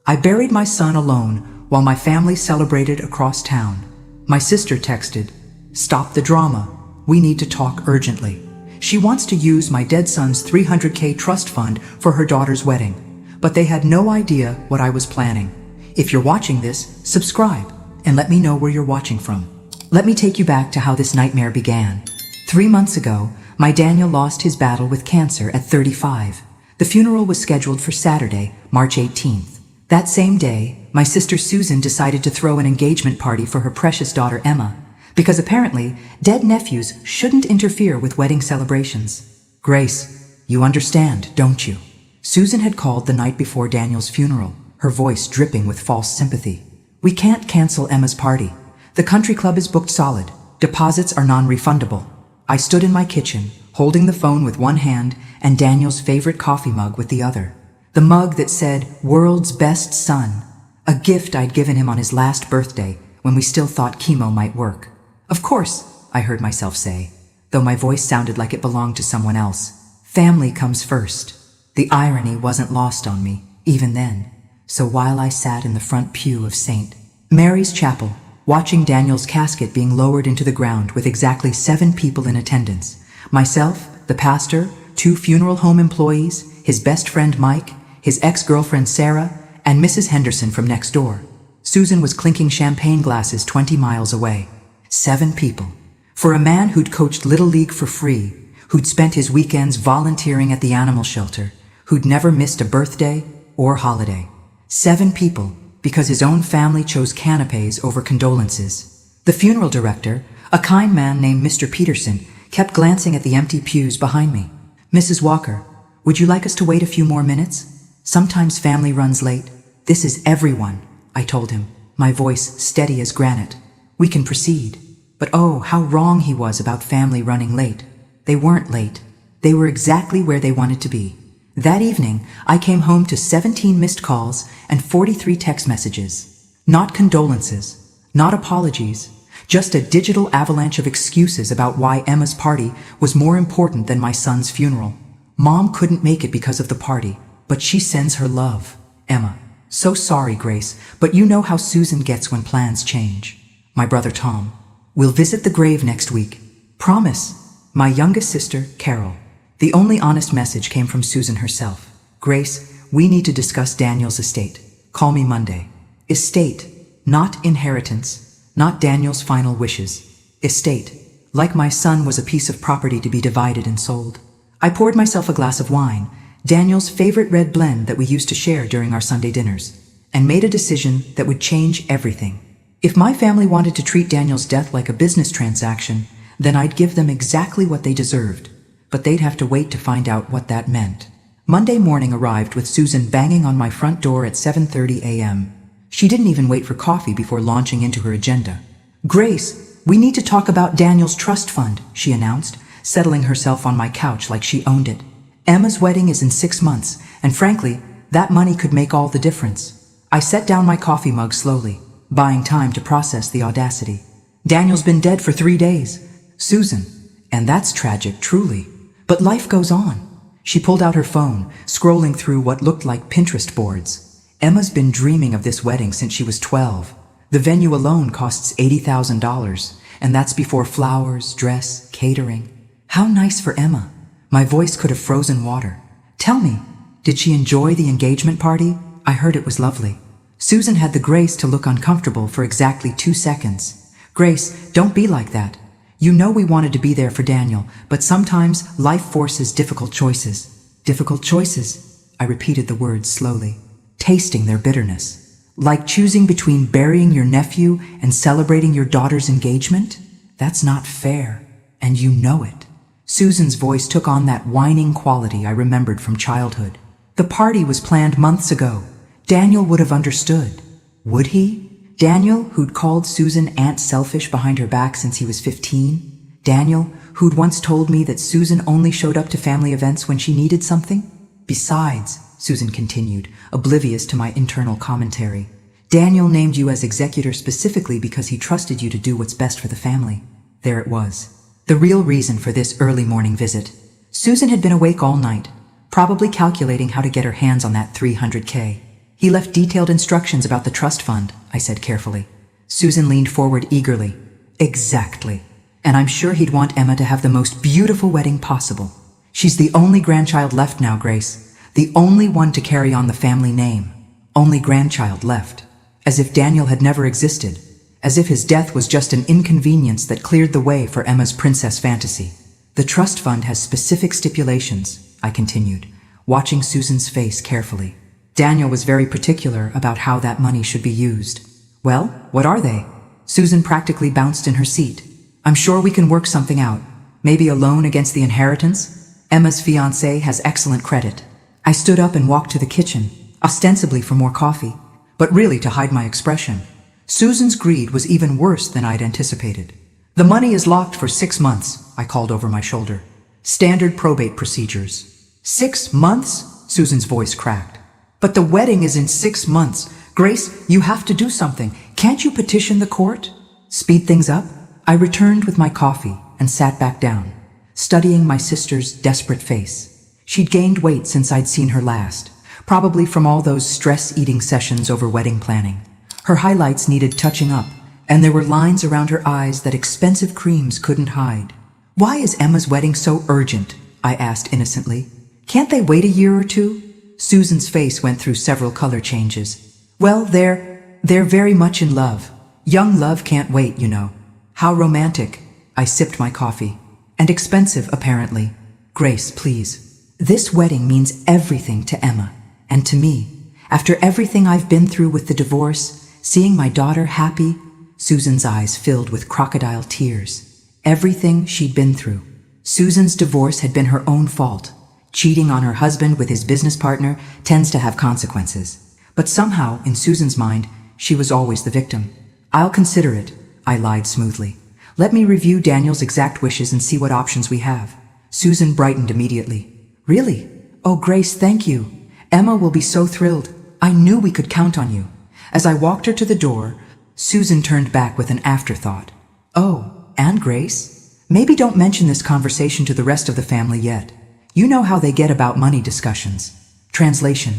I buried my son alone while my family celebrated across town. My sister texted, "Stop the drama. We need to talk urgently." She wants to use my dead son's $300K trust fund for her daughter's wedding, but they had no idea what I was planning. If you're watching this, subscribe and let me know where you're watching from. Let me take you back to how this nightmare began. 3 months ago, my Daniel lost his battle with cancer at 35. The funeral was scheduled for Saturday, March 18th. That same day, my sister Susan decided to throw an engagement party for her precious daughter Emma, because apparently, dead nephews shouldn't interfere with wedding celebrations. "Grace, you understand, don't you?" Susan had called the night before Daniel's funeral, her voice dripping with false sympathy. "We can't cancel Emma's party. The country club is booked solid. Deposits are non-refundable." I stood in my kitchen, holding the phone with one hand and Daniel's favorite coffee mug with the other. The mug that said, "World's Best Son," a gift I'd given him on his last birthday when we still thought chemo might work. "Of course," I heard myself say, though my voice sounded like it belonged to someone else. "Family comes first." The irony wasn't lost on me, even then. So while I sat in the front pew of St. Mary's Chapel, watching Daniel's casket being lowered into the ground with exactly 7 people in attendance, myself, the pastor, 2 funeral home employees, his best friend Mike, his ex-girlfriend Sarah, and Mrs. Henderson from next door. Susan was clinking champagne glasses 20 miles away. 7 people. For a man who'd coached Little League for free, who'd spent his weekends volunteering at the animal shelter, who'd never missed a birthday or holiday. 7 people, because his own family chose canapes over condolences. The funeral director, a kind man named Mr. Peterson, kept glancing at the empty pews behind me. "Mrs. Walker, would you like us to wait a few more minutes? Sometimes family runs late." "This is everyone," I told him, my voice steady as granite. "We can proceed." But oh, how wrong he was about family running late. They weren't late. They were exactly where they wanted to be. That evening, I came home to 17 missed calls and 43 text messages. Not condolences, not apologies, just a digital avalanche of excuses about why Emma's party was more important than my son's funeral. Mom couldn't make it because of the party, but she sends her love. Emma. "So sorry, Grace, but you know how Susan gets when plans change." My brother Tom. "We'll visit the grave next week. Promise." My youngest sister, Carol. The only honest message came from Susan herself. "Grace, we need to discuss Daniel's estate. Call me Monday." Estate, not inheritance, not Daniel's final wishes. Estate, like my son was a piece of property to be divided and sold. I poured myself a glass of wine, Daniel's favorite red blend that we used to share during our Sunday dinners, and made a decision that would change everything. If my family wanted to treat Daniel's death like a business transaction, then I'd give them exactly what they deserved, but they'd have to wait to find out what that meant. Monday morning arrived with Susan banging on my front door at 7:30 a.m. She didn't even wait for coffee before launching into her agenda. "Grace, we need to talk about Daniel's trust fund," she announced, settling herself on my couch like she owned it. "Emma's wedding is in 6 months, and frankly, that money could make all the difference." I set down my coffee mug slowly, buying time to process the audacity. "Daniel's been dead for 3 days. Susan, and that's tragic, truly. But life goes on." She pulled out her phone, scrolling through what looked like Pinterest boards. "Emma's been dreaming of this wedding since she was 12. The venue alone costs $80,000, and that's before flowers, dress, catering. How nice for Emma." My voice could have frozen water. "Tell me, did she enjoy the engagement party? I heard it was lovely." Susan had the grace to look uncomfortable for exactly 2 seconds. "Grace, don't be like that. You know we wanted to be there for Daniel, but sometimes life forces difficult choices." "Difficult choices?" I repeated the words slowly, tasting their bitterness. "Like choosing between burying your nephew and celebrating your daughter's engagement? That's not fair, and you know it." Susan's voice took on that whining quality I remembered from childhood. "The party was planned months ago. Daniel would have understood." Would he? Daniel, who'd called Susan Aunt Selfish behind her back since he was 15? Daniel, who'd once told me that Susan only showed up to family events when she needed something? "Besides," Susan continued, oblivious to my internal commentary, "Daniel named you as executor specifically because he trusted you to do what's best for the family." There it was. The real reason for this early morning visit. Susan had been awake all night, probably calculating how to get her hands on that $300K. He left detailed instructions about the trust fund, I said carefully. Susan leaned forward eagerly. Exactly. And I'm sure he'd want Emma to have the most beautiful wedding possible. She's the only grandchild left now, Grace. The only one to carry on the family name. Only grandchild left. As if Daniel had never existed. As if his death was just an inconvenience that cleared the way for Emma's princess fantasy. The trust fund has specific stipulations, I continued, watching Susan's face carefully. Daniel was very particular about how that money should be used. Well, what are they? Susan practically bounced in her seat. I'm sure we can work something out. Maybe a loan against the inheritance? Emma's fiancé has excellent credit. I stood up and walked to the kitchen, ostensibly for more coffee, but really to hide my expression. Susan's greed was even worse than I'd anticipated. The money is locked for 6 months, I called over my shoulder. Standard probate procedures. 6 months? Susan's voice cracked. But the wedding is in 6 months. Grace, you have to do something. Can't you petition the court? Speed things up? I returned with my coffee and sat back down, studying my sister's desperate face. She'd gained weight since I'd seen her last, probably from all those stress-eating sessions over wedding planning. Her highlights needed touching up, and there were lines around her eyes that expensive creams couldn't hide. Why is Emma's wedding so urgent? I asked innocently. Can't they wait a year or two? Susan's face went through several color changes. Well, they're very much in love. Young love can't wait, you know. How romantic. I sipped my coffee. And expensive, apparently. Grace, please. This wedding means everything to Emma, and to me. After everything I've been through with the divorce, seeing my daughter happy, Susan's eyes filled with crocodile tears. Everything she'd been through. Susan's divorce had been her own fault. Cheating on her husband with his business partner tends to have consequences. But somehow, in Susan's mind, she was always the victim. I'll consider it, I lied smoothly. Let me review Daniel's exact wishes and see what options we have. Susan brightened immediately. Really? Oh, Grace, thank you. Emma will be so thrilled. I knew we could count on you. As I walked her to the door, Susan turned back with an afterthought. Oh, and Grace? Maybe don't mention this conversation to the rest of the family yet. You know how they get about money discussions. Translation.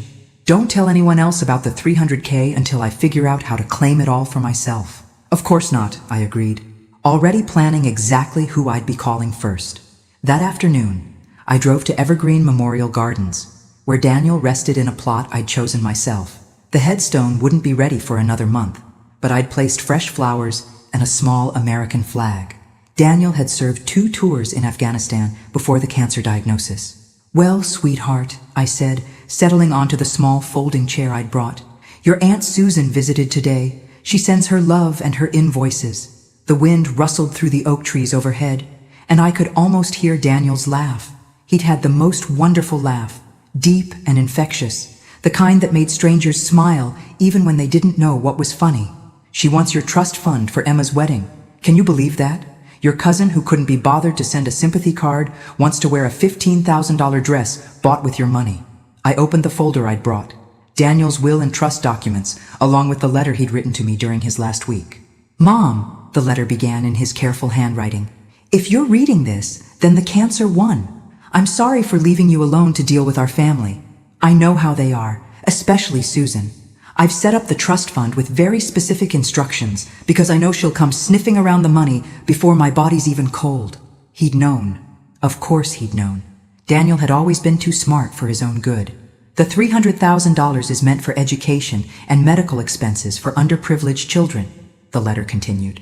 Don't tell anyone else about the $300K until I figure out how to claim it all for myself. Of course not, I agreed, already planning exactly who I'd be calling first. That afternoon, I drove to Evergreen Memorial Gardens, where Daniel rested in a plot I'd chosen myself. The headstone wouldn't be ready for another month, but I'd placed fresh flowers and a small American flag. Daniel had served 2 tours in Afghanistan before the cancer diagnosis. Well, sweetheart, I said, settling onto the small folding chair I'd brought. Your Aunt Susan visited today. She sends her love and her invoices. The wind rustled through the oak trees overhead, and I could almost hear Daniel's laugh. He'd had the most wonderful laugh, deep and infectious. The kind that made strangers smile even when they didn't know what was funny. She wants your trust fund for Emma's wedding. Can you believe that? Your cousin, who couldn't be bothered to send a sympathy card, wants to wear a $15,000 dress bought with your money. I opened the folder I'd brought. Daniel's will and trust documents, along with the letter he'd written to me during his last week. Mom, the letter began in his careful handwriting. If you're reading this, then the cancer won. I'm sorry for leaving you alone to deal with our family. I know how they are, especially Susan. I've set up the trust fund with very specific instructions because I know she'll come sniffing around the money before my body's even cold. He'd known. Of course he'd known. Daniel had always been too smart for his own good. The $300,000 is meant for education and medical expenses for underprivileged children, the letter continued.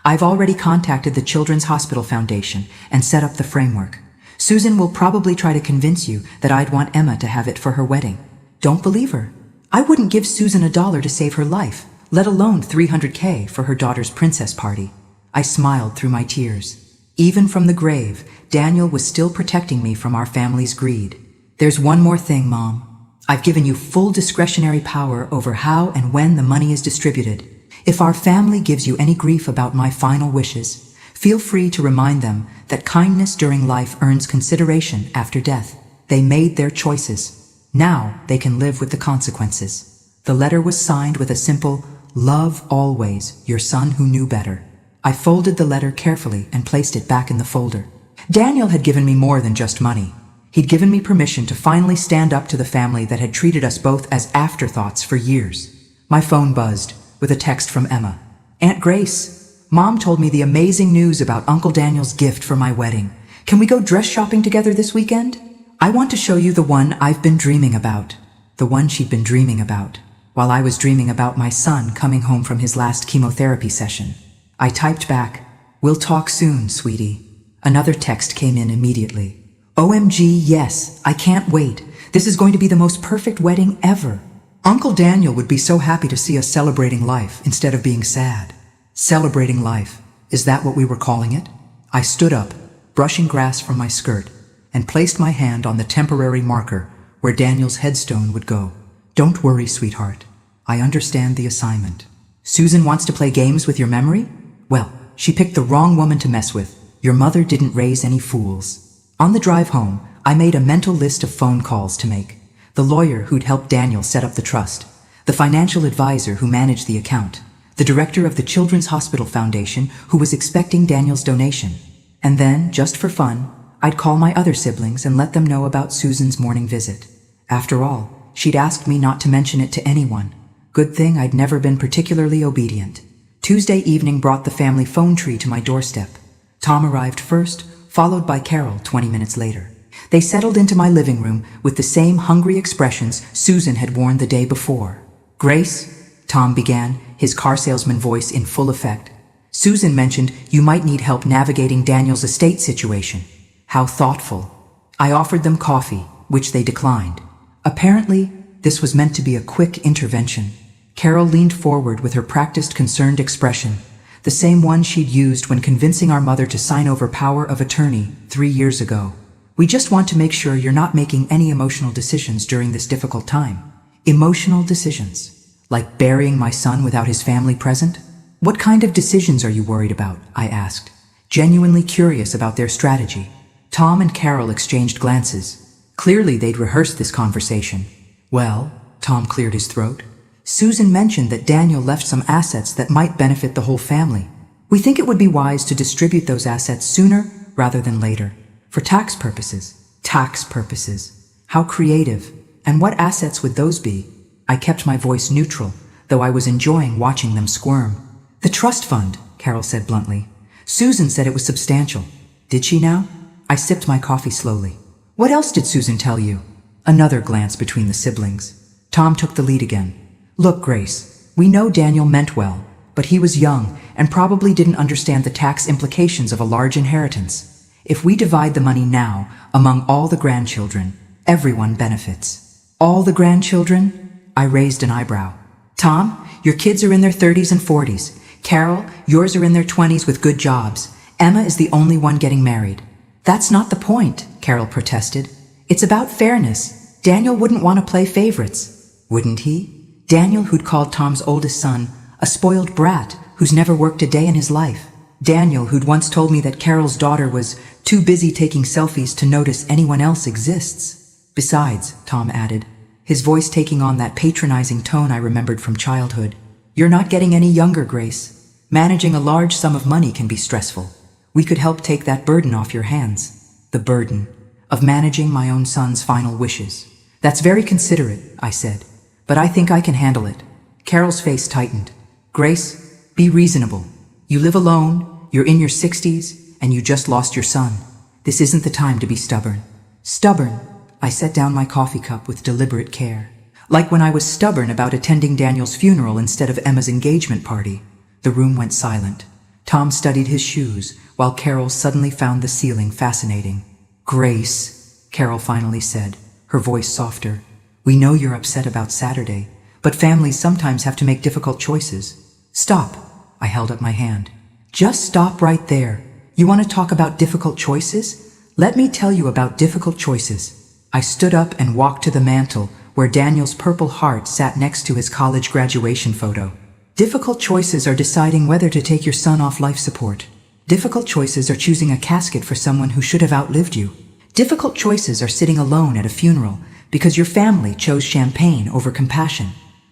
I've already contacted the Children's Hospital Foundation and set up the framework. Susan will probably try to convince you that I'd want Emma to have it for her wedding. Don't believe her. I wouldn't give Susan $1 to save her life, let alone $300K for her daughter's princess party. I smiled through my tears. Even from the grave, Daniel was still protecting me from our family's greed. There's one more thing, Mom. I've given you full discretionary power over how and when the money is distributed. If our family gives you any grief about my final wishes, feel free to remind them that kindness during life earns consideration after death. They made their choices. Now they can live with the consequences. The letter was signed with a simple, "Love always, your son who knew better." I folded the letter carefully and placed it back in the folder. Daniel had given me more than just money. He'd given me permission to finally stand up to the family that had treated us both as afterthoughts for years. My phone buzzed with a text from Emma. "Aunt Grace, Mom told me the amazing news about Uncle Daniel's gift for my wedding. Can we go dress shopping together this weekend? I want to show you the one I've been dreaming about." The one she'd been dreaming about, while I was dreaming about my son coming home from his last chemotherapy session. I typed back, "We'll talk soon, sweetie." Another text came in immediately. "OMG, yes, I can't wait. This is going to be the most perfect wedding ever. Uncle Daniel would be so happy to see us celebrating life instead of being sad." Celebrating life, is that what we were calling it? I stood up, brushing grass from my skirt, and placed my hand on the temporary marker where Daniel's headstone would go. "Don't worry, sweetheart. I understand the assignment. Susan wants to play games with your memory? Well, she picked the wrong woman to mess with. Your mother didn't raise any fools." On the drive home, I made a mental list of phone calls to make. The lawyer who'd helped Daniel set up the trust, the financial advisor who managed the account, the director of the Children's Hospital Foundation who was expecting Daniel's donation. And then, just for fun, I'd call my other siblings and let them know about Susan's morning visit. After all, she'd asked me not to mention it to anyone. Good thing I'd never been particularly obedient. Tuesday evening brought the family phone tree to my doorstep. Tom arrived first, followed by Carol 20 minutes later. They settled into my living room with the same hungry expressions Susan had worn the day before. "Grace," Tom began, his car salesman voice in full effect. "Susan mentioned you might need help navigating Daniel's estate situation." How thoughtful. I offered them coffee, which they declined. Apparently, this was meant to be a quick intervention. Carol leaned forward with her practiced, concerned expression, the same one she'd used when convincing our mother to sign over power of attorney 3 years ago. "We just want to make sure you're not making any emotional decisions during this difficult time." Emotional decisions? Like burying my son without his family present? "What kind of decisions are you worried about?" I asked, genuinely curious about their strategy. Tom and Carol exchanged glances. Clearly they'd rehearsed this conversation. "Well," Tom cleared his throat, "Susan mentioned that Daniel left some assets that might benefit the whole family. We think it would be wise to distribute those assets sooner rather than later. For tax purposes." Tax purposes. How creative. And what assets would those be? I kept my voice neutral, though I was enjoying watching them squirm. "The trust fund," Carol said bluntly. "Susan said it was substantial." "Did she now?" I sipped my coffee slowly. "What else did Susan tell you?" Another glance between the siblings. Tom took the lead again. "Look, Grace, we know Daniel meant well, but he was young and probably didn't understand the tax implications of a large inheritance. If we divide the money now among all the grandchildren, everyone benefits." "All the grandchildren?" I raised an eyebrow. "Tom, your kids are in their 30s and 40s. Carol, yours are in their 20s with good jobs. Emma is the only one getting married." "That's not the point," Carol protested. "It's about fairness. Daniel wouldn't want to play favorites." Wouldn't he? Daniel, who'd called Tom's oldest son a spoiled brat who's never worked a day in his life. Daniel, who'd once told me that Carol's daughter was too busy taking selfies to notice anyone else exists. "Besides," Tom added, his voice taking on that patronizing tone I remembered from childhood, "you're not getting any younger, Grace. Managing a large sum of money can be stressful. We could help take that burden off your hands." The burden of managing my own son's final wishes. "That's very considerate," I said, "but I think I can handle it." Carol's face tightened. "Grace, be reasonable. You live alone, you're in your 60s, and you just lost your son. This isn't the time to be stubborn." "Stubborn?" I set down my coffee cup with deliberate care. Like when I was stubborn about attending Daniel's funeral instead of Emma's engagement party. The room went silent. Tom studied his shoes, while Carol suddenly found the ceiling fascinating. "Grace," Carol finally said, her voice softer, "we know you're upset about Saturday, but families sometimes have to make difficult choices." "Stop," I held up my hand. "Just stop right there. You want to talk about difficult choices? Let me tell you about difficult choices." I stood up and walked to the mantel where Daniel's purple heart sat next to his college graduation photo. Difficult choices are deciding whether to take your son off life support. Difficult choices are choosing a casket for someone who should have outlived you. Difficult choices are sitting alone at a funeral because your family chose champagne over compassion.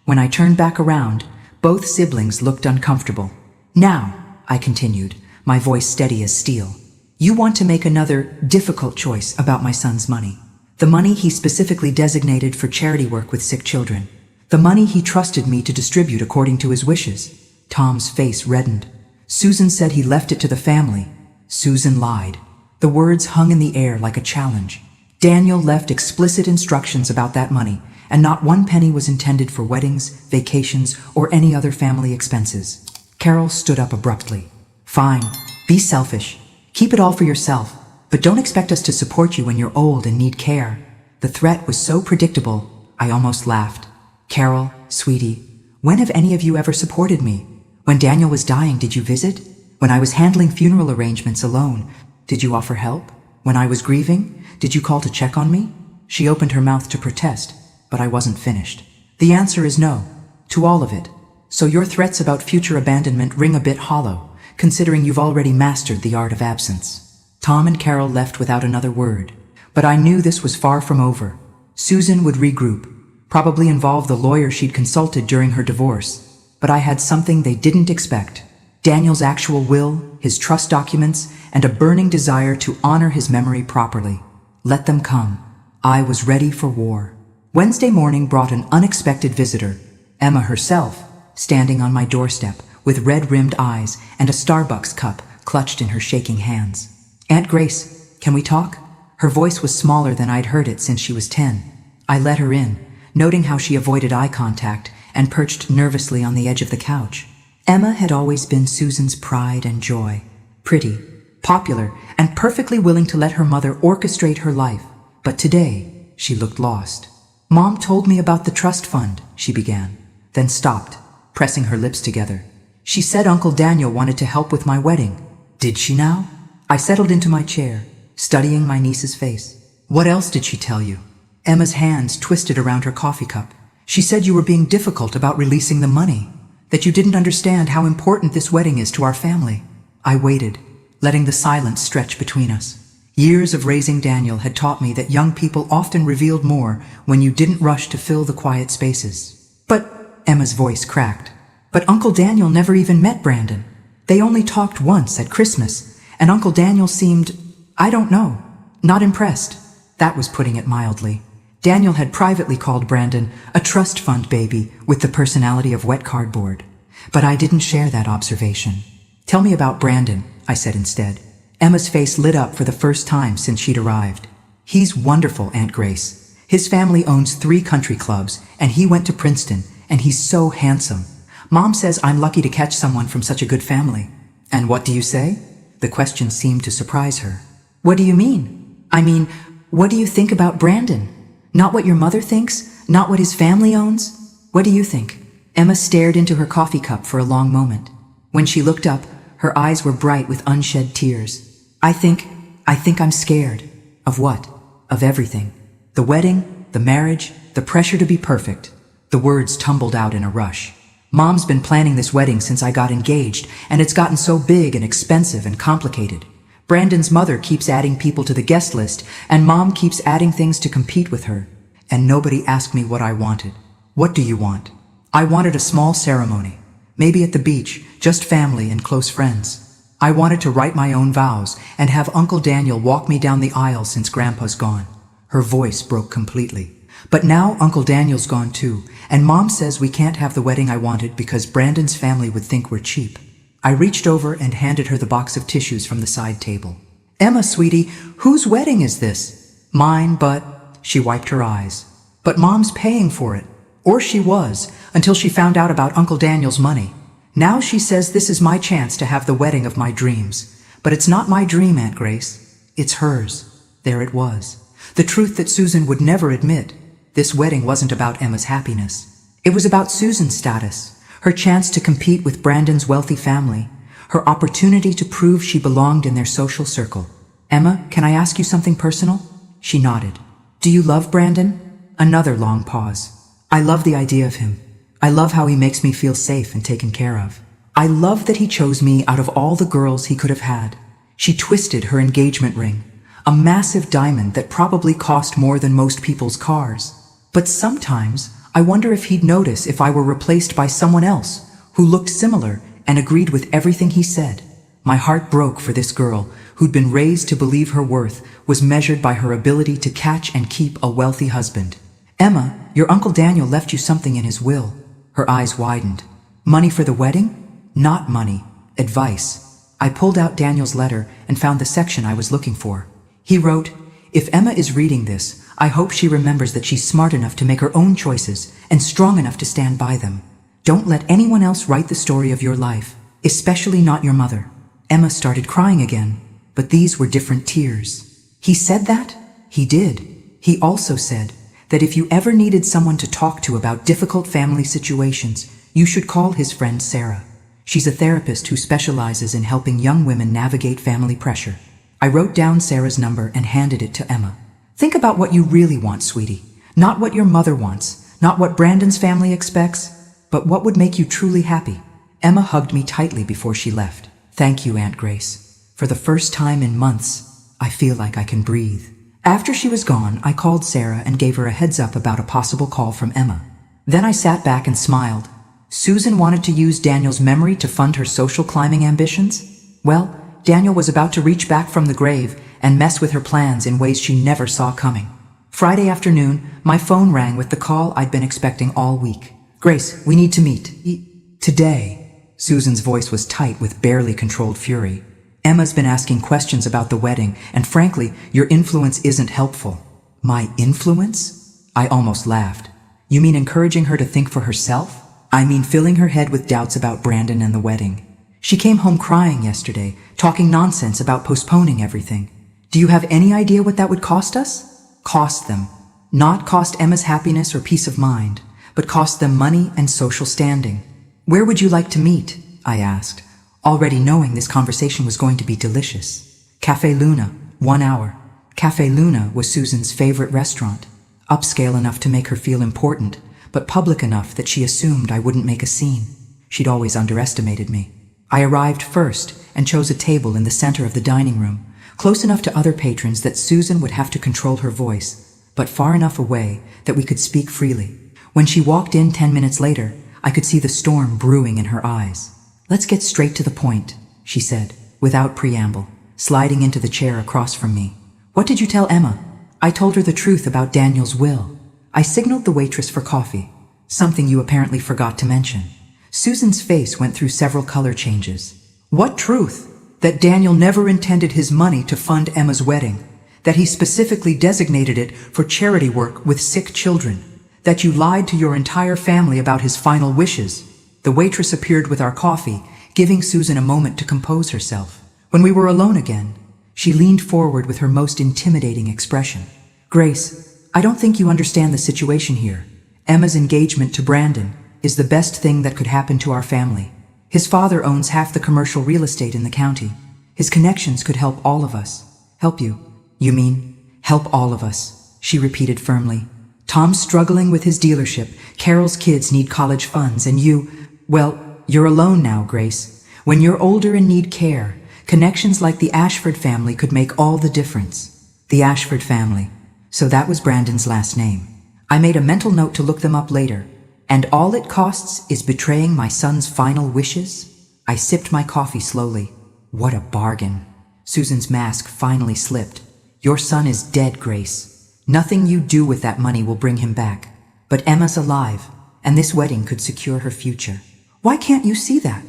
When I turned back around, both siblings looked uncomfortable. "Now," I continued, my voice steady as steel, "you want to make another difficult choice about my son's money. The money he specifically designated for charity work with sick children. The money he trusted me to distribute according to his wishes. Tom's face reddened. Susan said he left it to the family. Susan lied. The words hung in the air like a challenge. Daniel left explicit instructions about that money, and not one penny was intended for weddings, vacations, or any other family expenses. Carol stood up abruptly. Fine, be selfish. Keep it all for yourself, but don't expect us to support you when you're old and need care. The threat was so predictable, I almost laughed. Carol, sweetie, when have any of you ever supported me? When Daniel was dying, did you visit? When I was handling funeral arrangements alone, did you offer help? When I was grieving, did you call to check on me? She opened her mouth to protest, but I wasn't finished. The answer is no, to all of it. So your threats about future abandonment ring a bit hollow, considering you've already mastered the art of absence. Tom and Carol left without another word, but I knew this was far from over. Susan would regroup, probably involve the lawyer she'd consulted during her divorce, but I had something they didn't expect. Daniel's actual will, his trust documents, and a burning desire to honor his memory properly. Let them come. I was ready for war. Wednesday morning brought an unexpected visitor, Emma herself, standing on my doorstep with red-rimmed eyes and a Starbucks cup clutched in her shaking hands. Aunt Grace, can we talk? Her voice was smaller than I'd heard it since she was 10. I let her in, noting how she avoided eye contact and perched nervously on the edge of the couch. Emma had always been Susan's pride and joy. Pretty, popular, and perfectly willing to let her mother orchestrate her life. But today, she looked lost. Mom told me about the trust fund, she began, then stopped, pressing her lips together. She said Uncle Daniel wanted to help with my wedding. Did she now? I settled into my chair, studying my niece's face. What else did she tell you? Emma's hands twisted around her coffee cup. She said you were being difficult about releasing the money, that you didn't understand how important this wedding is to our family. I waited, letting the silence stretch between us. Years of raising Daniel had taught me that young people often revealed more when you didn't rush to fill the quiet spaces. But, Emma's voice cracked. But Uncle Daniel never even met Brandon. They only talked once at Christmas, and Uncle Daniel seemed, I don't know, not impressed. That was putting it mildly. Daniel had privately called Brandon a trust fund baby with the personality of wet cardboard. But I didn't share that observation. Tell me about Brandon, I said instead. Emma's face lit up for the first time since she'd arrived. He's wonderful, Aunt Grace. His family owns 3 country clubs, and he went to Princeton, and he's so handsome. Mom says I'm lucky to catch someone from such a good family. And what do you say? The question seemed to surprise her. What do you mean? I mean, what do you think about Brandon? Not what your mother thinks? Not what his family owns? What do you think? Emma stared into her coffee cup for a long moment. When she looked up, her eyes were bright with unshed tears. I think I'm scared. Of what? Of everything. The wedding, the marriage, the pressure to be perfect. The words tumbled out in a rush. Mom's been planning this wedding since I got engaged, and it's gotten so big and expensive and complicated. Brandon's mother keeps adding people to the guest list, and Mom keeps adding things to compete with her. And nobody asked me what I wanted. What do you want? I wanted a small ceremony. Maybe at the beach, just family and close friends. I wanted to write my own vows and have Uncle Daniel walk me down the aisle since Grandpa's gone. Her voice broke completely. But now Uncle Daniel's gone too, and Mom says we can't have the wedding I wanted because Brandon's family would think we're cheap. I reached over and handed her the box of tissues from the side table. Emma, sweetie, whose wedding is this? Mine, but... She wiped her eyes. But Mom's paying for it. Or she was, until she found out about Uncle Daniel's money. Now she says this is my chance to have the wedding of my dreams. But it's not my dream, Aunt Grace. It's hers. There it was. The truth that Susan would never admit. This wedding wasn't about Emma's happiness. It was about Susan's status. Her chance to compete with Brandon's wealthy family, her opportunity to prove she belonged in their social circle. Emma, can I ask you something personal? She nodded. Do you love Brandon? Another long pause. I love the idea of him. I love how he makes me feel safe and taken care of. I love that he chose me out of all the girls he could have had. She twisted her engagement ring, a massive diamond that probably cost more than most people's cars. But sometimes, I wonder if he'd notice if I were replaced by someone else who looked similar and agreed with everything he said. My heart broke for this girl who'd been raised to believe her worth was measured by her ability to catch and keep a wealthy husband. "Emma, your Uncle Daniel left you something in his will." Her eyes widened. "Money for the wedding?" "Not money. Advice." I pulled out Daniel's letter and found the section I was looking for. He wrote, "If Emma is reading this, I hope she remembers that she's smart enough to make her own choices and strong enough to stand by them. Don't let anyone else write the story of your life, especially not your mother." Emma started crying again, but these were different tears. "He said that?" "He did. He also said that if you ever needed someone to talk to about difficult family situations, you should call his friend Sarah. She's a therapist who specializes in helping young women navigate family pressure." I wrote down Sarah's number and handed it to Emma. "Think about what you really want, sweetie. Not what your mother wants, not what Brandon's family expects, but what would make you truly happy." Emma hugged me tightly before she left. "Thank you, Aunt Grace. For the first time in months, I feel like I can breathe." After she was gone, I called Sarah and gave her a heads up about a possible call from Emma. Then I sat back and smiled. Susan wanted to use Daniel's memory to fund her social climbing ambitions? Well, Daniel was about to reach back from the grave and mess with her plans in ways she never saw coming. Friday afternoon, my phone rang with the call I'd been expecting all week. "Grace, we need to meet. Today." Susan's voice was tight with barely controlled fury. "Emma's been asking questions about the wedding, and frankly, your influence isn't helpful." "My influence?" I almost laughed. "You mean encouraging her to think for herself?" "I mean filling her head with doubts about Brandon and the wedding. She came home crying yesterday, talking nonsense about postponing everything. Do you have any idea what that would cost us?" "Cost them. Not cost Emma's happiness or peace of mind, but cost them money and social standing." "Where would you like to meet?" I asked, already knowing this conversation was going to be delicious. "Cafe Luna, 1 hour." Cafe Luna was Susan's favorite restaurant, upscale enough to make her feel important, but public enough that she assumed I wouldn't make a scene. She'd always underestimated me. I arrived first and chose a table in the center of the dining room, close enough to other patrons that Susan would have to control her voice, but far enough away that we could speak freely. When she walked in 10 minutes later, I could see the storm brewing in her eyes. "Let's get straight to the point," she said, without preamble, sliding into the chair across from me. "What did you tell Emma?" I told her the truth about Daniel's will. I signaled the waitress for coffee, something you apparently forgot to mention. Susan's face went through several color changes. "What truth?" "That Daniel never intended his money to fund Emma's wedding. That he specifically designated it for charity work with sick children. That you lied to your entire family about his final wishes." The waitress appeared with our coffee, giving Susan a moment to compose herself. When we were alone again, she leaned forward with her most intimidating expression. "Grace, I don't think you understand the situation here. Emma's engagement to Brandon is the best thing that could happen to our family. His father owns half the commercial real estate in the county. His connections could help all of us." "Help you? You mean, help all of us," she repeated firmly. "Tom's struggling with his dealership, Carol's kids need college funds, and well, you're alone now, Grace. When you're older and need care, connections like the Ashford family could make all the difference." The Ashford family. So that was Brandon's last name. I made a mental note to look them up later. "And all it costs is betraying my son's final wishes?" I sipped my coffee slowly. What a bargain. Susan's mask finally slipped. "Your son is dead, Grace. Nothing you do with that money will bring him back. But Emma's alive, and this wedding could secure her future." "Why can't you see that?"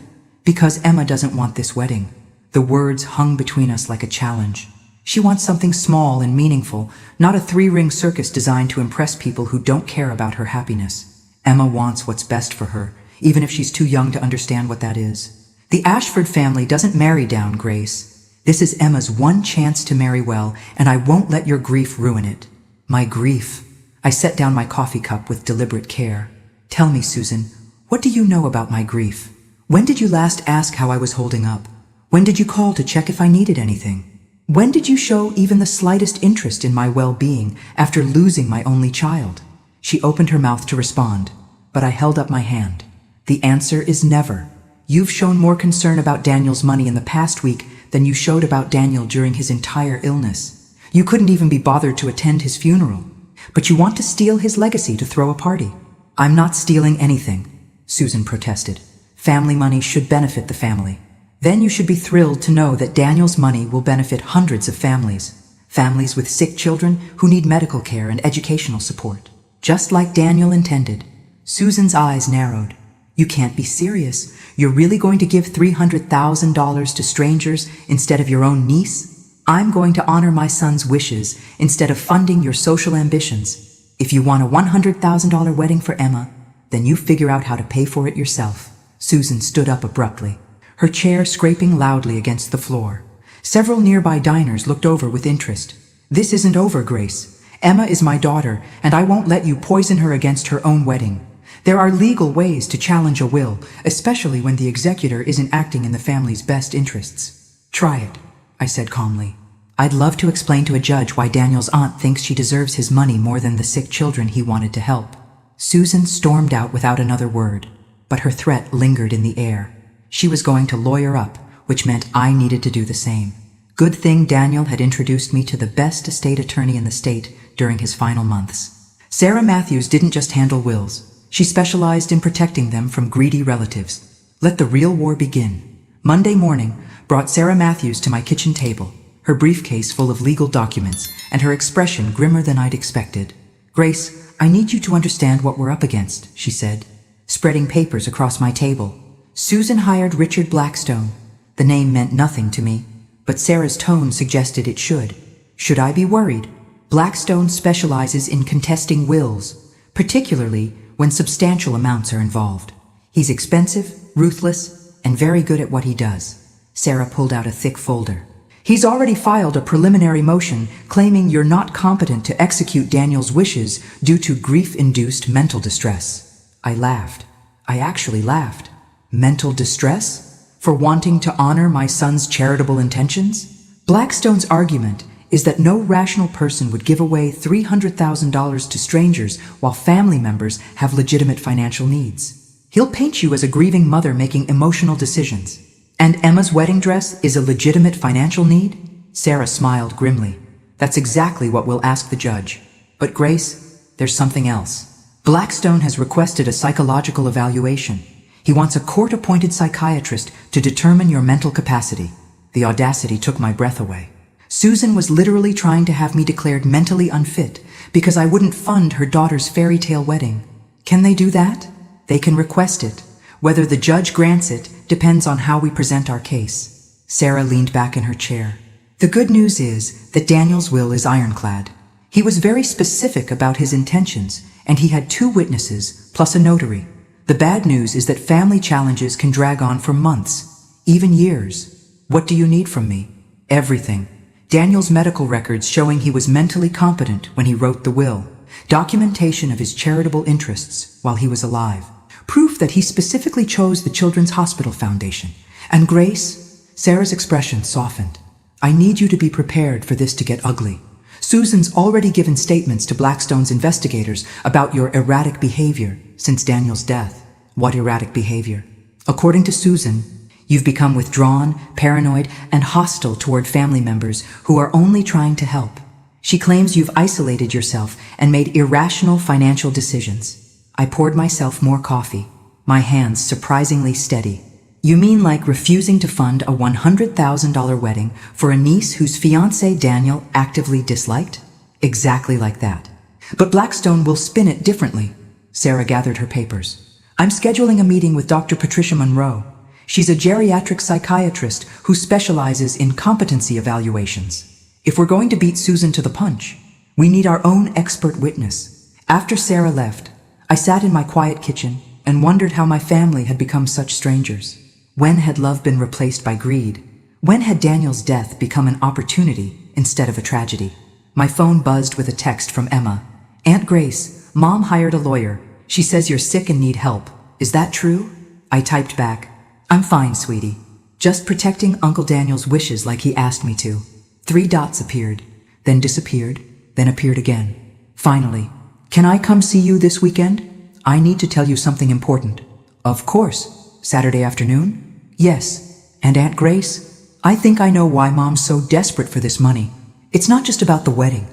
"Because Emma doesn't want this wedding." The words hung between us like a challenge. She wants something small and meaningful, not a 3-ring circus designed to impress people who don't care about her happiness. Emma wants what's best for her, even if she's too young to understand what that is. The Ashford family doesn't marry down, Grace. This is Emma's one chance to marry well, and I won't let your grief ruin it. My grief. I set down my coffee cup with deliberate care. "Tell me, Susan, what do you know about my grief? When did you last ask how I was holding up? When did you call to check if I needed anything? When did you show even the slightest interest in my well-being after losing my only child?" She opened her mouth to respond, but I held up my hand. "The answer is never. You've shown more concern about Daniel's money in the past week than you showed about Daniel during his entire illness. You couldn't even be bothered to attend his funeral. But you want to steal his legacy to throw a party." "I'm not stealing anything," Susan protested. "Family money should benefit the family. Then you should be thrilled to know that Daniel's money will benefit hundreds of families. Families with sick children who need medical care and educational support. Just like Daniel intended. Susan's eyes narrowed. You can't be serious. You're really going to give $300,000 to strangers instead of your own niece? I'm going to honor my son's wishes instead of funding your social ambitions. If you want a $100,000 wedding for Emma, then you figure out how to pay for it yourself. Susan stood up abruptly, her chair scraping loudly against the floor. Several nearby diners looked over with interest. This isn't over, Grace. Emma is my daughter, and I won't let you poison her against her own wedding. There are legal ways to challenge a will, especially when the executor isn't acting in the family's best interests. Try it, I said calmly. I'd love to explain to a judge why Daniel's aunt thinks she deserves his money more than the sick children he wanted to help. Susan stormed out without another word, but her threat lingered in the air. She was going to lawyer up, which meant I needed to do the same. Good thing Daniel had introduced me to the best estate attorney in the state during his final months. Sarah Matthews didn't just handle wills. She specialized in protecting them from greedy relatives. Let the real war begin. Monday morning brought Sarah Matthews to my kitchen table, her briefcase full of legal documents, and her expression grimmer than I'd expected. Grace, I need you to understand what we're up against, she said, spreading papers across my table. Susan hired Richard Blackstone. The name meant nothing to me, but Sarah's tone suggested it should. Should I be worried? Blackstone specializes in contesting wills, particularly when substantial amounts are involved. He's expensive, ruthless, and very good at what he does. Sarah pulled out a thick folder. He's already filed a preliminary motion claiming you're not competent to execute Daniel's wishes due to grief-induced mental distress. I laughed. I actually laughed. Mental distress? For wanting to honor my son's charitable intentions? Blackstone's argument is that no rational person would give away $300,000 to strangers while family members have legitimate financial needs. He'll paint you as a grieving mother making emotional decisions. And Emma's wedding dress is a legitimate financial need? Sarah smiled grimly. That's exactly what we'll ask the judge. But Grace, there's something else. Blackstone has requested a psychological evaluation. He wants a court-appointed psychiatrist to determine your mental capacity. The audacity took my breath away. Susan was literally trying to have me declared mentally unfit because I wouldn't fund her daughter's fairy tale wedding. Can they do that? They can request it. Whether the judge grants it depends on how we present our case. Sarah leaned back in her chair. The good news is that Daniel's will is ironclad. He was very specific about his intentions, and he had 2 witnesses, plus a notary. The bad news is that family challenges can drag on for months, even years. What do you need from me? Everything. Daniel's medical records showing he was mentally competent when he wrote the will. Documentation of his charitable interests while he was alive. Proof that he specifically chose the Children's Hospital Foundation. And Grace, Sarah's expression softened. I need you to be prepared for this to get ugly. Susan's already given statements to Blackstone's investigators about your erratic behavior since Daniel's death. What erratic behavior? According to Susan, you've become withdrawn, paranoid, and hostile toward family members who are only trying to help. She claims you've isolated yourself and made irrational financial decisions. I poured myself more coffee, my hands surprisingly steady. You mean like refusing to fund a $100,000 wedding for a niece whose fiancé Daniel actively disliked? Exactly like that. But Blackstone will spin it differently. Sarah gathered her papers. I'm scheduling a meeting with Dr. Patricia Monroe. She's a geriatric psychiatrist who specializes in competency evaluations. If we're going to beat Susan to the punch, we need our own expert witness. After Sarah left, I sat in my quiet kitchen and wondered how my family had become such strangers. When had love been replaced by greed? When had Daniel's death become an opportunity instead of a tragedy? My phone buzzed with a text from Emma. Aunt Grace, Mom hired a lawyer. She says you're sick and need help. Is that true? I typed back, I'm fine, sweetie. Just protecting Uncle Daniel's wishes like he asked me to. 3 dots appeared, then disappeared, then appeared again. Finally, can I come see you this weekend? I need to tell you something important. Of course. Saturday afternoon? Yes. And Aunt Grace? I think I know why Mom's so desperate for this money. It's not just about the wedding.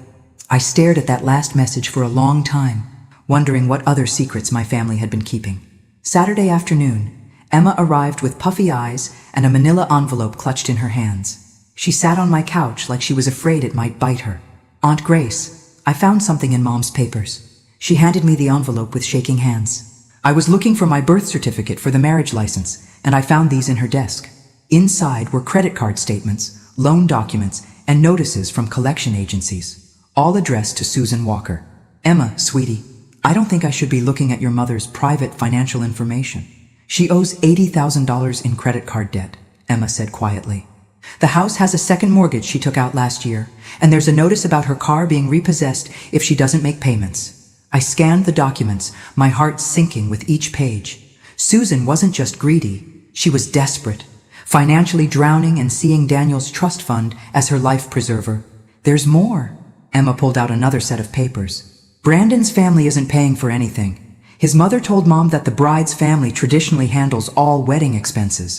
I stared at that last message for a long time, wondering what other secrets my family had been keeping. Saturday afternoon, Emma arrived with puffy eyes and a manila envelope clutched in her hands. She sat on my couch like she was afraid it might bite her. "Aunt Grace, I found something in Mom's papers." She handed me the envelope with shaking hands. "I was looking for my birth certificate for the marriage license, and I found these in her desk. Inside were credit card statements, loan documents, and notices from collection agencies, all addressed to Susan Walker." "Emma, sweetie, I don't think I should be looking at your mother's private financial information. She owes $80,000 in credit card debt," Emma said quietly. "The house has a second mortgage she took out last year, and there's a notice about her car being repossessed if she doesn't make payments." I scanned the documents, my heart sinking with each page. Susan wasn't just greedy, she was desperate, financially drowning and seeing Daniel's trust fund as her life preserver. "There's more." Emma pulled out another set of papers. "Brandon's family isn't paying for anything. His mother told Mom that the bride's family traditionally handles all wedding expenses.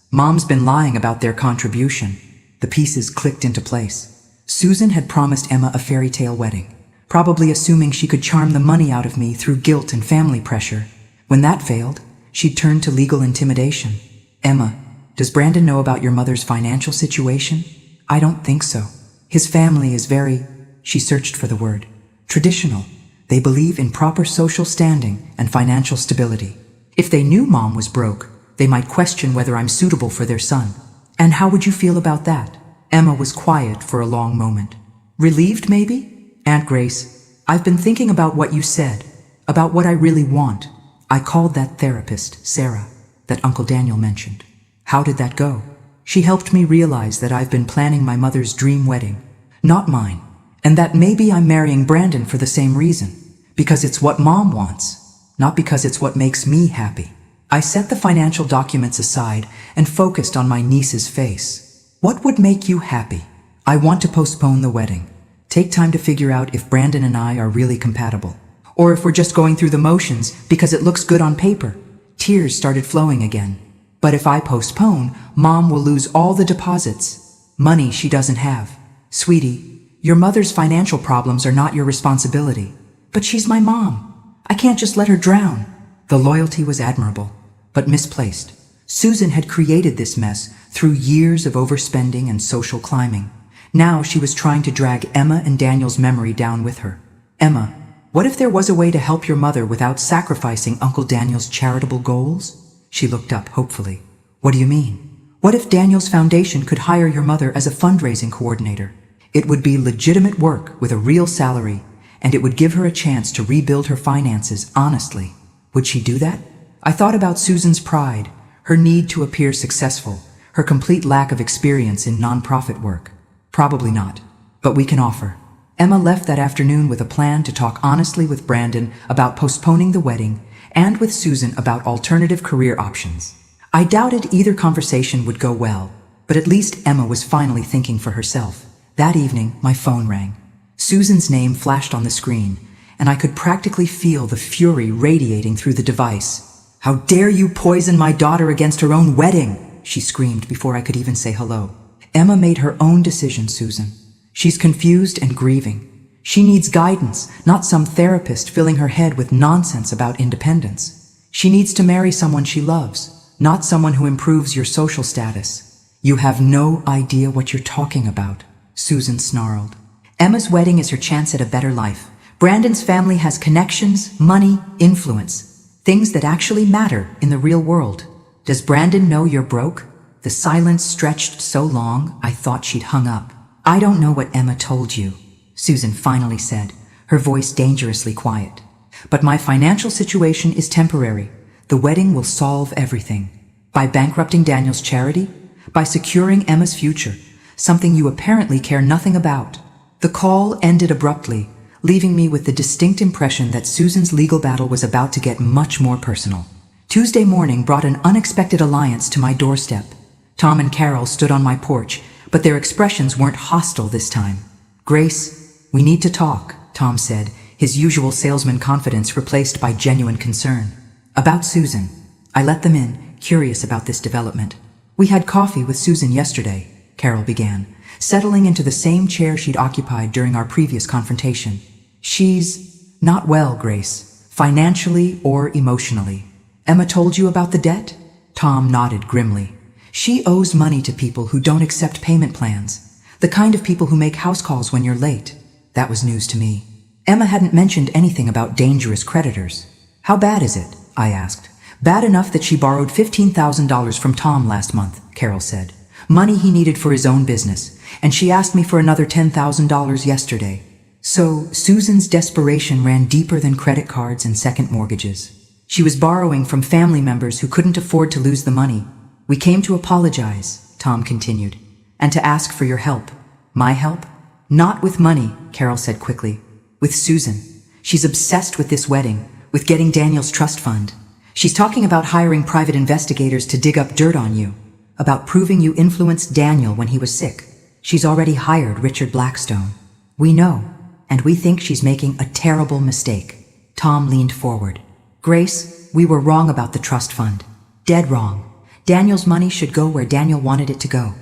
Mom's been lying about their contribution." The pieces clicked into place. Susan had promised Emma a fairy tale wedding, probably assuming she could charm the money out of me through guilt and family pressure. When that failed, she'd turned to legal intimidation. "Emma, does Brandon know about your mother's financial situation?" "I don't think so. His family is very," she searched for the word, "traditional. They believe in proper social standing and financial stability. If they knew Mom was broke, they might question whether I'm suitable for their son. And how would you feel about that?" Emma was quiet for a long moment. "Relieved, maybe?" "Aunt Grace, I've been thinking about what you said, about what I really want. I called that therapist, Sarah, that Uncle Daniel mentioned." "How did that go?" "She helped me realize that I've been planning my mother's dream wedding, not mine, and that maybe I'm marrying Brandon for the same reason, because it's what Mom wants, not because it's what makes me happy." I set the financial documents aside and focused on my niece's face. "What would make you happy?" "I want to postpone the wedding. Take time to figure out if Brandon and I are really compatible, or if we're just going through the motions because it looks good on paper." Tears started flowing again. "But if I postpone, Mom will lose all the deposits, money she doesn't have." "Sweetie, your mother's financial problems are not your responsibility." "But she's my mom. I can't just let her drown." The loyalty was admirable, but misplaced. Susan had created this mess through years of overspending and social climbing. Now she was trying to drag Emma and Daniel's memory down with her. "Emma, what if there was a way to help your mother without sacrificing Uncle Daniel's charitable goals?" She looked up hopefully. "What do you mean?" "What if Daniel's foundation could hire your mother as a fundraising coordinator? It would be legitimate work with a real salary, and it would give her a chance to rebuild her finances honestly. Would she do that?" I thought about Susan's pride, her need to appear successful, her complete lack of experience in nonprofit work. "Probably not, but we can offer." Emma left that afternoon with a plan to talk honestly with Brandon about postponing the wedding and with Susan about alternative career options. I doubted either conversation would go well, but at least Emma was finally thinking for herself. That evening, my phone rang. Susan's name flashed on the screen, and I could practically feel the fury radiating through the device. "How dare you poison my daughter against her own wedding?" she screamed before I could even say hello. "Emma made her own decision, Susan. She's confused and grieving. She needs guidance, not some therapist filling her head with nonsense about independence. She needs to marry someone she loves, not someone who improves your social status." "You have no idea what you're talking about," Susan snarled. "Emma's wedding is her chance at a better life. Brandon's family has connections, money, influence, things that actually matter in the real world. Does Brandon know you're broke?" The silence stretched so long I thought she'd hung up. "I don't know what Emma told you," Susan finally said, her voice dangerously quiet. "But my financial situation is temporary. The wedding will solve everything. By bankrupting Daniel's charity? By securing Emma's future, something you apparently care nothing about." The call ended abruptly, leaving me with the distinct impression that Susan's legal battle was about to get much more personal. Tuesday morning brought an unexpected alliance to my doorstep. Tom and Carol stood on my porch, but their expressions weren't hostile this time. "Grace, we need to talk," Tom said, his usual salesman confidence replaced by genuine concern. "About Susan." I let them in, curious about this development. "We had coffee with Susan yesterday," Carol began, settling into the same chair she'd occupied during our previous confrontation. "She's not well, Grace, financially or emotionally." "Emma told you about the debt?" Tom nodded grimly. She owes money to people who don't accept payment plans. The kind of people who make house calls when you're late. That was news to me. Emma hadn't mentioned anything about dangerous creditors. How bad is it? I asked. Bad enough that she borrowed $15,000 from Tom last month, Carol said. Money he needed for his own business, and she asked me for another $10,000 yesterday. So, Susan's desperation ran deeper than credit cards and second mortgages. She was borrowing from family members who couldn't afford to lose the money. We came to apologize, Tom continued, and to ask for your help. My help? Not with money, Carol said quickly. With Susan. She's obsessed with this wedding, with getting Daniel's trust fund. She's talking about hiring private investigators to dig up dirt on you, about proving you influenced Daniel when he was sick. She's already hired Richard Blackstone. We know, and we think she's making a terrible mistake. Tom leaned forward. Grace, we were wrong about the trust fund. Dead wrong. Daniel's money should go where Daniel wanted it to go.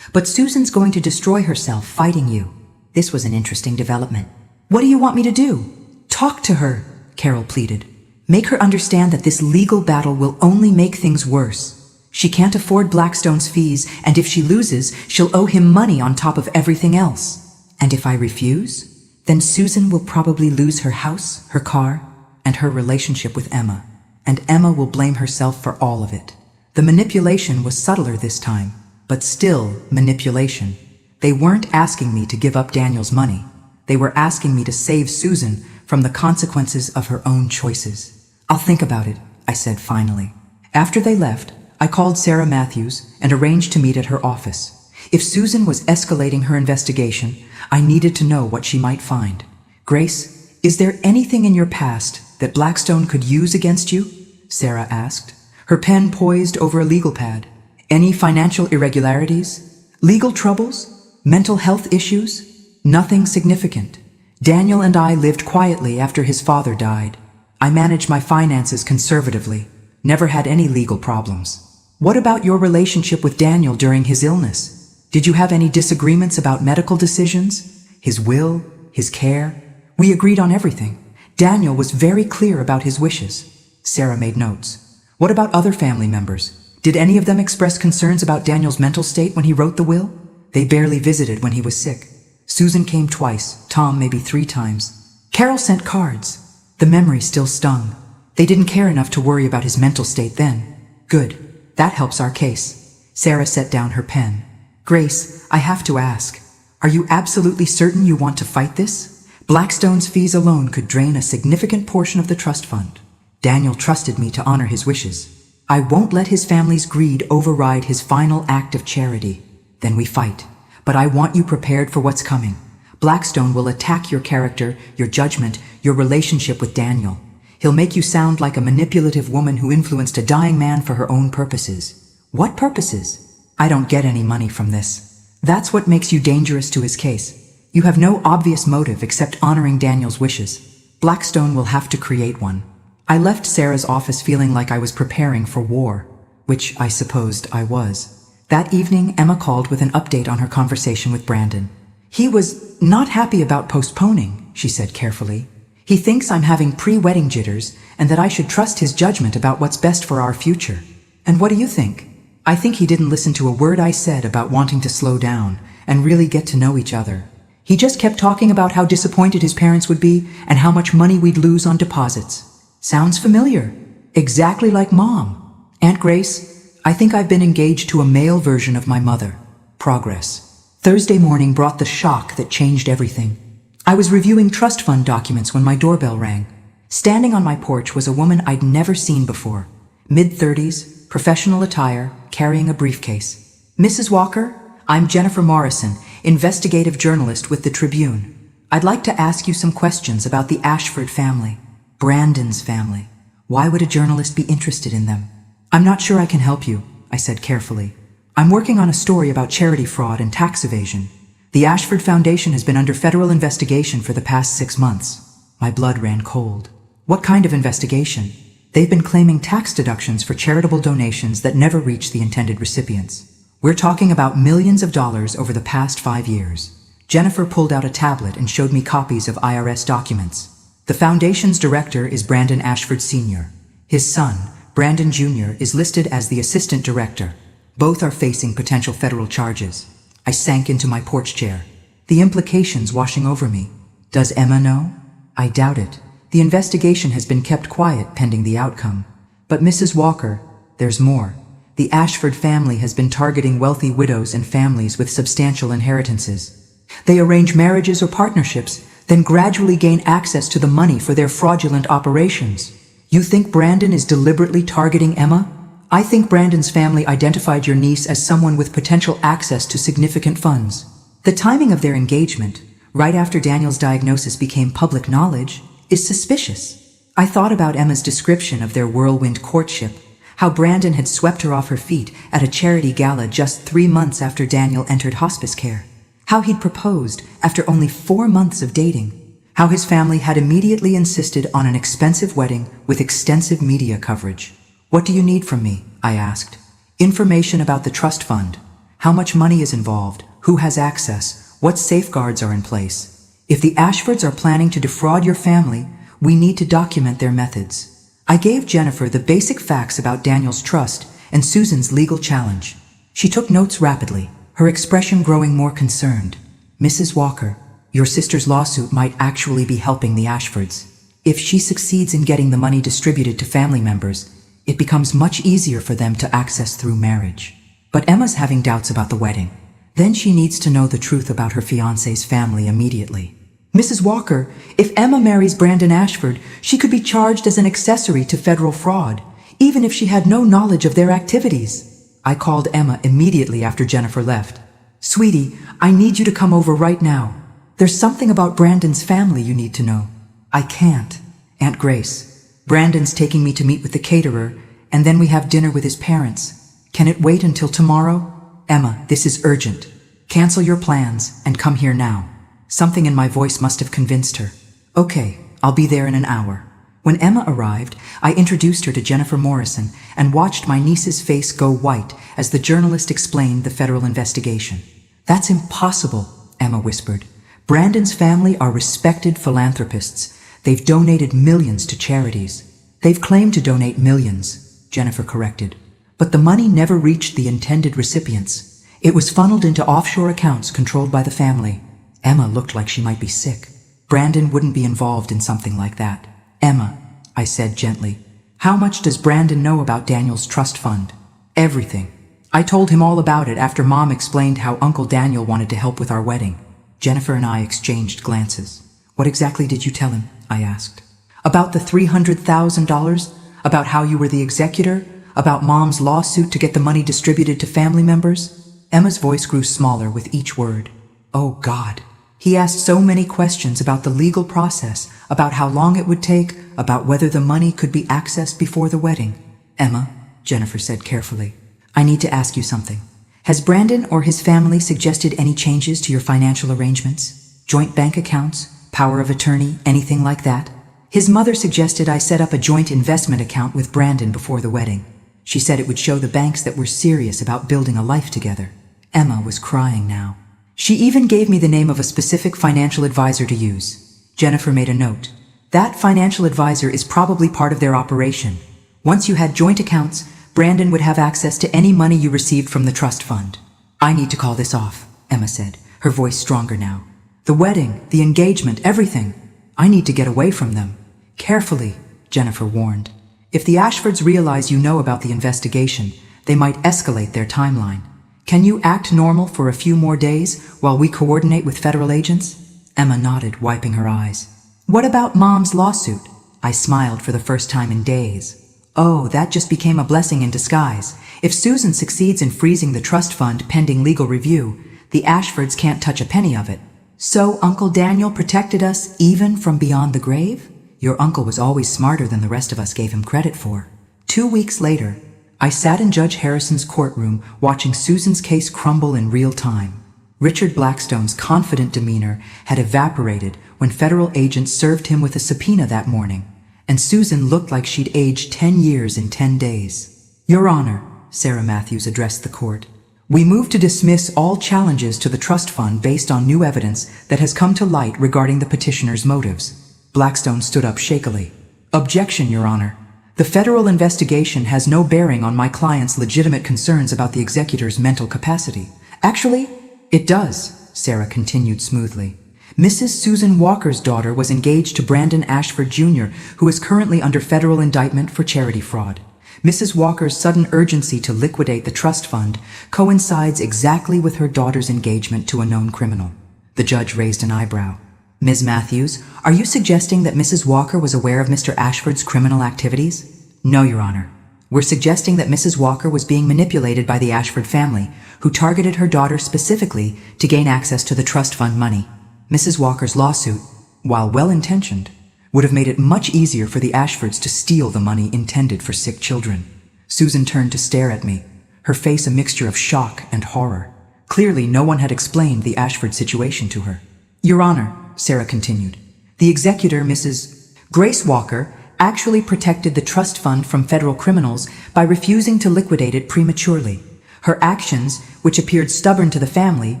But Susan's going to destroy herself fighting you. This was an interesting development. What do you want me to do? Talk to her, Carol pleaded. Make her understand that this legal battle will only make things worse. She can't afford Blackstone's fees, and if she loses, she'll owe him money on top of everything else. And if I refuse, then Susan will probably lose her house, her car, and her relationship with Emma. And Emma will blame herself for all of it. The manipulation was subtler this time, but still manipulation. They weren't asking me to give up Daniel's money. They were asking me to save Susan from the consequences of her own choices. I'll think about it, I said finally. After they left, I called Sarah Matthews and arranged to meet at her office. If Susan was escalating her investigation, I needed to know what she might find. Grace, is there anything in your past that Blackstone could use against you? Sarah asked, her pen poised over a legal pad. Any financial irregularities? Legal troubles? Mental health issues? Nothing significant. Daniel and I lived quietly after his father died. I managed my finances conservatively. Never had any legal problems. What about your relationship with Daniel during his illness? Did you have any disagreements about medical decisions? His will? His care? We agreed on everything. Daniel was very clear about his wishes. Sarah made notes. What about other family members? Did any of them express concerns about Daniel's mental state when he wrote the will? They barely visited when he was sick. Susan came twice, Tom maybe 3 times. Carol sent cards. The memory still stung. They didn't care enough to worry about his mental state then. Good. That helps our case. Sarah set down her pen. Grace, I have to ask. Are you absolutely certain you want to fight this? Blackstone's fees alone could drain a significant portion of the trust fund. Daniel trusted me to honor his wishes. I won't let his family's greed override his final act of charity. Then we fight. But I want you prepared for what's coming. Blackstone will attack your character, your judgment, your relationship with Daniel. He'll make you sound like a manipulative woman who influenced a dying man for her own purposes. What purposes? I don't get any money from this. That's what makes you dangerous to his case. You have no obvious motive except honoring Daniel's wishes. Blackstone will have to create one. I left Sarah's office feeling like I was preparing for war, which I supposed I was. That evening, Emma called with an update on her conversation with Brandon. He was not happy about postponing, she said carefully. He thinks I'm having pre-wedding jitters and that I should trust his judgment about what's best for our future. And what do you think? I think he didn't listen to a word I said about wanting to slow down and really get to know each other. He just kept talking about how disappointed his parents would be and how much money we'd lose on deposits. Sounds familiar. Exactly like Mom. Aunt Grace, I think I've been engaged to a male version of my mother. Progress. Thursday morning brought the shock that changed everything. I was reviewing trust fund documents when my doorbell rang. Standing on my porch was a woman I'd never seen before. Mid-30s, professional attire, carrying a briefcase. Mrs. Walker, I'm Jennifer Morrison, investigative journalist with the Tribune. I'd like to ask you some questions about the Ashford family. Brandon's family. Why would a journalist be interested in them? I'm not sure I can help you, I said carefully. I'm working on a story about charity fraud and tax evasion. The Ashford Foundation has been under federal investigation for the past 6 months. My blood ran cold. What kind of investigation? They've been claiming tax deductions for charitable donations that never reach the intended recipients. We're talking about millions of dollars over the past 5 years. Jennifer pulled out a tablet and showed me copies of IRS documents. The foundation's director is Brandon Ashford Sr. His son, Brandon Jr. is listed as the assistant director. Both are facing potential federal charges. I sank into my porch chair, the implications washing over me. Does Emma know? I doubt it. The investigation has been kept quiet pending the outcome. But Mrs. Walker, there's more. The Ashford family has been targeting wealthy widows and families with substantial inheritances. They arrange marriages or partnerships, then gradually gain access to the money for their fraudulent operations. You think Brandon is deliberately targeting Emma? I think Brandon's family identified your niece as someone with potential access to significant funds. The timing of their engagement, right after Daniel's diagnosis became public knowledge, is suspicious. I thought about Emma's description of their whirlwind courtship, how Brandon had swept her off her feet at a charity gala just 3 months after Daniel entered hospice care, how he'd proposed after only 4 months of dating, how his family had immediately insisted on an expensive wedding with extensive media coverage. What do you need from me? I asked. Information about the trust fund, how much money is involved, who has access, what safeguards are in place. If the Ashfords are planning to defraud your family, we need to document their methods. I gave Jennifer the basic facts about Daniel's trust and Susan's legal challenge. She took notes rapidly, her expression growing more concerned. Mrs. Walker, your sister's lawsuit might actually be helping the Ashfords. If she succeeds in getting the money distributed to family members, it becomes much easier for them to access through marriage. But Emma's having doubts about the wedding. Then she needs to know the truth about her fiancé's family immediately. Mrs. Walker, if Emma marries Brandon Ashford, she could be charged as an accessory to federal fraud, even if she had no knowledge of their activities. I called Emma immediately after Jennifer left. Sweetie, I need you to come over right now. There's something about Brandon's family you need to know. I can't. Aunt Grace, Brandon's taking me to meet with the caterer, and then we have dinner with his parents. Can it wait until tomorrow? Emma, this is urgent. Cancel your plans and come here now. Something in my voice must have convinced her. Okay, I'll be there in an hour. When Emma arrived, I introduced her to Jennifer Morrison and watched my niece's face go white as the journalist explained the federal investigation. That's impossible, Emma whispered. Brandon's family are respected philanthropists. They've donated millions to charities. They've claimed to donate millions, Jennifer corrected. But the money never reached the intended recipients. It was funneled into offshore accounts controlled by the family. Emma looked like she might be sick. Brandon wouldn't be involved in something like that. Emma, I said gently, how much does Brandon know about Daniel's trust fund? Everything. I told him all about it after Mom explained how Uncle Daniel wanted to help with our wedding. Jennifer and I exchanged glances. What exactly did you tell him? I asked. About the $300,000? About how you were the executor? About Mom's lawsuit to get the money distributed to family members? Emma's voice grew smaller with each word. Oh God. He asked so many questions about the legal process, about how long it would take, about whether the money could be accessed before the wedding. Emma, Jennifer said carefully, I need to ask you something. Has Brandon or his family suggested any changes to your financial arrangements? Joint bank accounts? Power of attorney? Anything like that? His mother suggested I set up a joint investment account with Brandon before the wedding. She said it would show the banks that we're serious about building a life together. Emma was crying now. She even gave me the name of a specific financial advisor to use. Jennifer made a note. That financial advisor is probably part of their operation. Once you had joint accounts, Brandon would have access to any money you received from the trust fund. I need to call this off, Emma said, her voice stronger now. The wedding, the engagement, everything. I need to get away from them. Carefully, Jennifer warned. If the Ashfords realize you know about the investigation, they might escalate their timeline. Can you act normal for a few more days while we coordinate with federal agents? Emma nodded, wiping her eyes. What about Mom's lawsuit? I smiled for the first time in days. Oh, that just became a blessing in disguise. If Susan succeeds in freezing the trust fund pending legal review, the Ashfords can't touch a penny of it. So Uncle Daniel protected us even from beyond the grave? Your uncle was always smarter than the rest of us gave him credit for. 2 weeks later, I sat in Judge Harrison's courtroom watching Susan's case crumble in real time. Richard Blackstone's confident demeanor had evaporated when federal agents served him with a subpoena that morning, and Susan looked like she'd aged 10 years in 10 days. Your Honor, Sarah Matthews addressed the court, we move to dismiss all challenges to the trust fund based on new evidence that has come to light regarding the petitioner's motives. Blackstone stood up shakily. Objection, Your Honor. The federal investigation has no bearing on my client's legitimate concerns about the executor's mental capacity. Actually, it does, Sarah continued smoothly. Mrs. Susan Walker's daughter was engaged to Brandon Ashford Jr., who is currently under federal indictment for charity fraud. Mrs. Walker's sudden urgency to liquidate the trust fund coincides exactly with her daughter's engagement to a known criminal. The judge raised an eyebrow. Ms. Matthews, are you suggesting that Mrs. Walker was aware of Mr. Ashford's criminal activities? No, Your Honor. We're suggesting that Mrs. Walker was being manipulated by the Ashford family, who targeted her daughter specifically to gain access to the trust fund money. Mrs. Walker's lawsuit, while well-intentioned, would have made it much easier for the Ashfords to steal the money intended for sick children. Susan turned to stare at me, her face a mixture of shock and horror. Clearly, no one had explained the Ashford situation to her. Your Honor, Sarah continued, the executor, Mrs. Grace Walker, actually protected the trust fund from federal criminals by refusing to liquidate it prematurely. Her actions, which appeared stubborn to the family,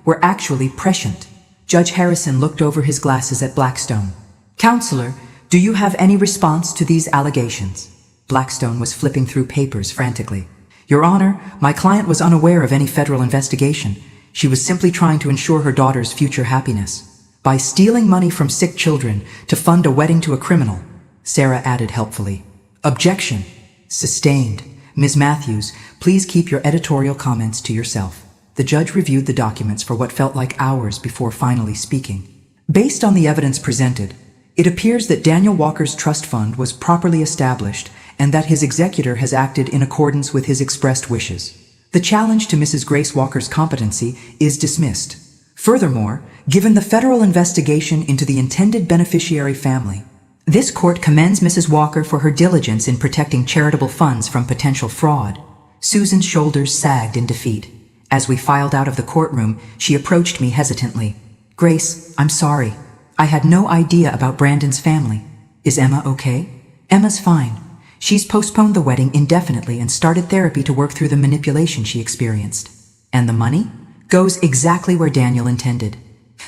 were actually prescient. Judge Harrison looked over his glasses at Blackstone. Counselor, do you have any response to these allegations? Blackstone was flipping through papers frantically. Your Honor, my client was unaware of any federal investigation. She was simply trying to ensure her daughter's future happiness. By stealing money from sick children to fund a wedding to a criminal, Sarah added helpfully. Objection. Sustained. Ms. Matthews, please keep your editorial comments to yourself. The judge reviewed the documents for what felt like hours before finally speaking. Based on the evidence presented, it appears that Daniel Walker's trust fund was properly established and that his executor has acted in accordance with his expressed wishes. The challenge to Mrs. Grace Walker's competency is dismissed. Furthermore, given the federal investigation into the intended beneficiary family, this court commends Mrs. Walker for her diligence in protecting charitable funds from potential fraud. Susan's shoulders sagged in defeat. As we filed out of the courtroom, she approached me hesitantly. Grace, I'm sorry. I had no idea about Brandon's family. Is Emma okay? Emma's fine. She's postponed the wedding indefinitely and started therapy to work through the manipulation she experienced. And the money? Goes exactly where Daniel intended.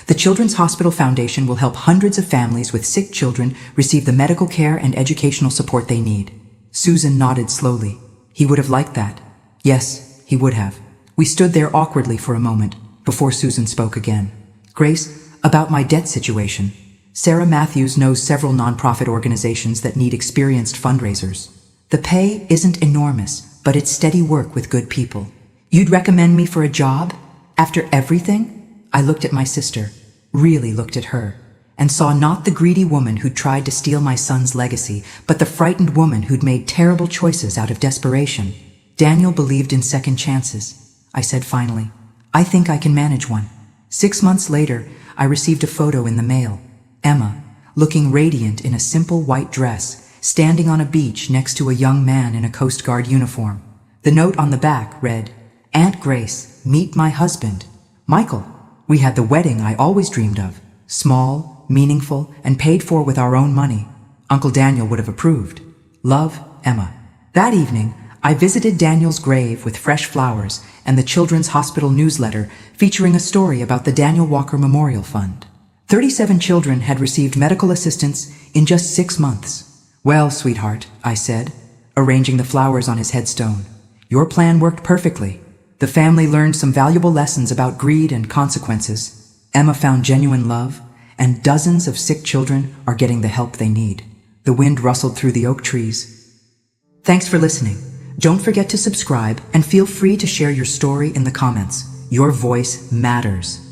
The Children's Hospital Foundation will help hundreds of families with sick children receive the medical care and educational support they need. Susan nodded slowly. He would have liked that. Yes, he would have. We stood there awkwardly for a moment before Susan spoke again. Grace, about my debt situation. Sarah Matthews knows several nonprofit organizations that need experienced fundraisers. The pay isn't enormous, but it's steady work with good people. You'd recommend me for a job? After everything? I looked at my sister, really looked at her, and saw not the greedy woman who'd tried to steal my son's legacy, but the frightened woman who'd made terrible choices out of desperation. Daniel believed in second chances. I said finally, I think I can manage one. 6 months later, I received a photo in the mail. Emma, looking radiant in a simple white dress, standing on a beach next to a young man in a Coast Guard uniform. The note on the back read, Aunt Grace, meet my husband, Michael. We had the wedding I always dreamed of. Small, meaningful, and paid for with our own money. Uncle Daniel would have approved. Love, Emma. That evening, I visited Daniel's grave with fresh flowers and the Children's Hospital newsletter featuring a story about the Daniel Walker Memorial Fund. 37 children had received medical assistance in just 6 months. Well, sweetheart, I said, arranging the flowers on his headstone. Your plan worked perfectly. The family learned some valuable lessons about greed and consequences. Emma found genuine love, and dozens of sick children are getting the help they need. The wind rustled through the oak trees. Thanks for listening. Don't forget to subscribe and feel free to share your story in the comments. Your voice matters.